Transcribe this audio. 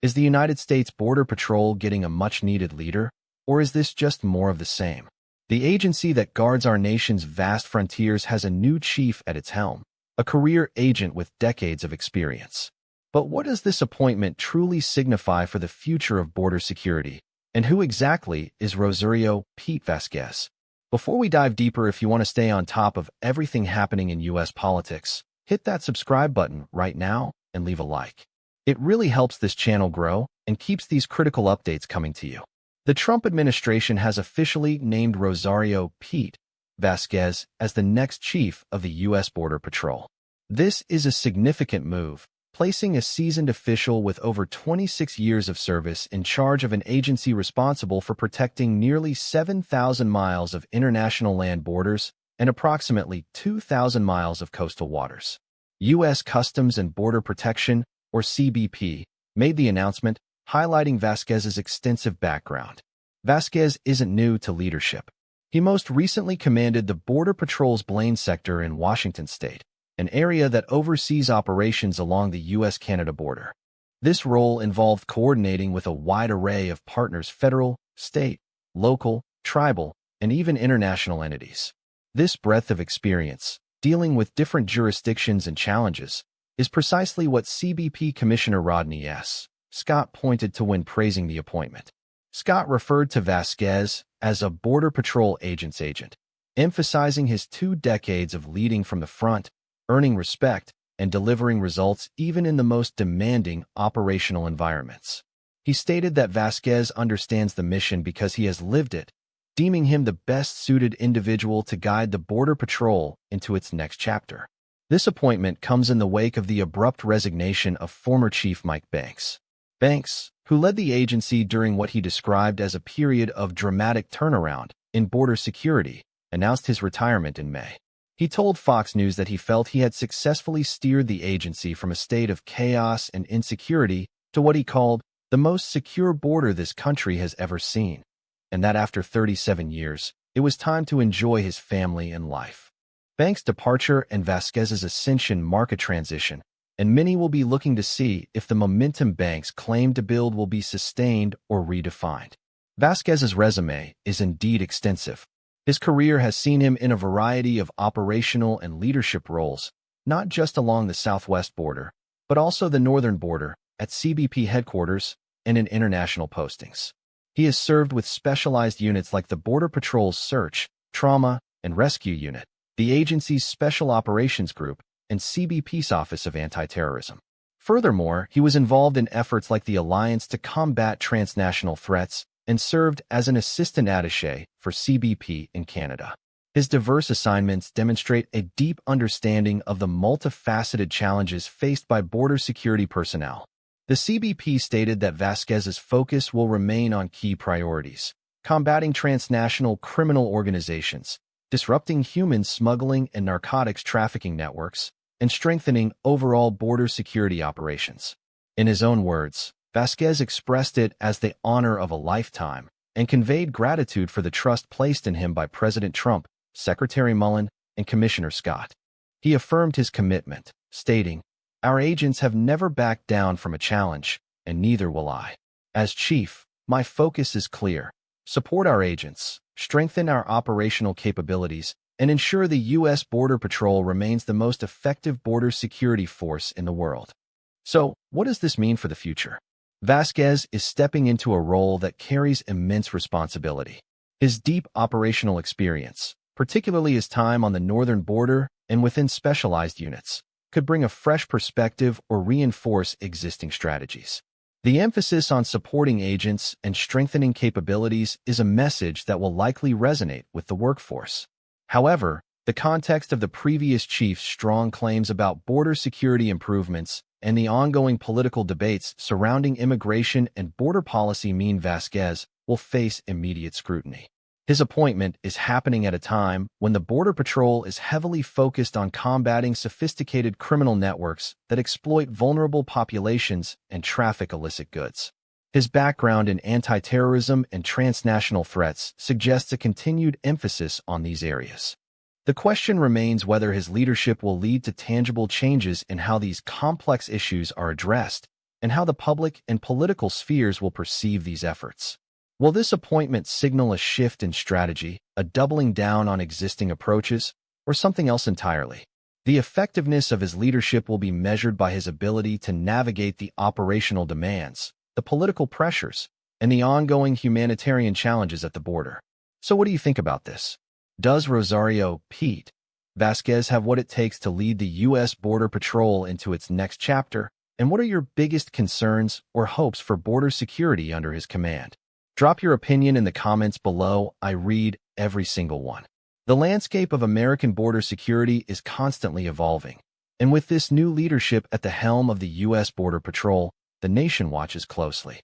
Is the United States Border Patrol getting a much-needed leader, or is this just more of the same? The agency that guards our nation's vast frontiers has a new chief at its helm, a career agent with decades of experience. But what does this appointment truly signify for the future of border security? And who exactly is Rosario Pete Vasquez? Before we dive deeper, if you want to stay on top of everything happening in U.S. politics, hit that subscribe button right now and leave a like. It really helps this channel grow and keeps these critical updates coming to you. The Trump administration has officially named Rosario Pete Vasquez as the next chief of the U.S. Border Patrol. This is a significant move, placing a seasoned official with over 26 years of service in charge of an agency responsible for protecting nearly 7,000 miles of international land borders and approximately 2,000 miles of coastal waters. U.S. Customs and Border Protection, or CBP, made the announcement, highlighting Vasquez's extensive background. Vasquez isn't new to leadership. He most recently commanded the Border Patrol's Blaine sector in Washington state, an area that oversees operations along the U.S.-Canada border. This role involved coordinating with a wide array of partners: federal, state, local, tribal, and even international entities. This breadth of experience, dealing with different jurisdictions and challenges, is precisely what CBP Commissioner Rodney S. Scott pointed to when praising the appointment. Scott referred to Vasquez as a Border Patrol agent's agent, emphasizing his 2 decades of leading from the front, earning respect, and delivering results even in the most demanding operational environments. He stated that Vasquez understands the mission because he has lived it, deeming him the best-suited individual to guide the Border Patrol into its next chapter. This appointment comes in the wake of the abrupt resignation of former Chief Mike Banks. Banks, who led the agency during what he described as a period of dramatic turnaround in border security, announced his retirement in May. He told Fox News that he felt he had successfully steered the agency from a state of chaos and insecurity to what he called the most secure border this country has ever seen, and that after 37 years, it was time to enjoy his family and life. Banks' departure and Vasquez's ascension mark a transition, and many will be looking to see if the momentum Banks claimed to build will be sustained or redefined. Vasquez's resume is indeed extensive. His career has seen him in a variety of operational and leadership roles, not just along the southwest border, but also the northern border, at CBP headquarters, and in international postings. He has served with specialized units like the Border Patrol's Search, Trauma, and Rescue Unit, the agency's Special Operations Group, and CBP's Office of Anti-Terrorism. Furthermore, he was involved in efforts like the Alliance to Combat Transnational Threats and served as an assistant attaché for CBP in Canada. His diverse assignments demonstrate a deep understanding of the multifaceted challenges faced by border security personnel. The CBP stated that Vasquez's focus will remain on key priorities: combating transnational criminal organizations, disrupting human smuggling and narcotics trafficking networks, and strengthening overall border security operations. In his own words, Vasquez expressed it as the honor of a lifetime and conveyed gratitude for the trust placed in him by President Trump, Secretary Mullen, and Commissioner Scott. He affirmed his commitment, stating, "Our agents have never backed down from a challenge, and neither will I. As chief, my focus is clear: support our agents, strengthen our operational capabilities, and ensure the U.S. Border Patrol remains the most effective border security force in the world." So, what does this mean for the future? Vasquez is stepping into a role that carries immense responsibility. His deep operational experience, particularly his time on the northern border and within specialized units, could bring a fresh perspective or reinforce existing strategies. The emphasis on supporting agents and strengthening capabilities is a message that will likely resonate with the workforce. However, the context of the previous chief's strong claims about border security improvements and the ongoing political debates surrounding immigration and border policy mean Vasquez will face immediate scrutiny. His appointment is happening at a time when the Border Patrol is heavily focused on combating sophisticated criminal networks that exploit vulnerable populations and traffic illicit goods. His background in anti-terrorism and transnational threats suggests a continued emphasis on these areas. The question remains whether his leadership will lead to tangible changes in how these complex issues are addressed and how the public and political spheres will perceive these efforts. Will this appointment signal a shift in strategy, a doubling down on existing approaches, or something else entirely? The effectiveness of his leadership will be measured by his ability to navigate the operational demands, the political pressures, and the ongoing humanitarian challenges at the border. So what do you think about this? Does Rosario Pete Vasquez have what it takes to lead the U.S. Border Patrol into its next chapter? And what are your biggest concerns or hopes for border security under his command? Drop your opinion in the comments below. I read every single one. The landscape of American border security is constantly evolving, and with this new leadership at the helm of the U.S. Border Patrol, the nation watches closely.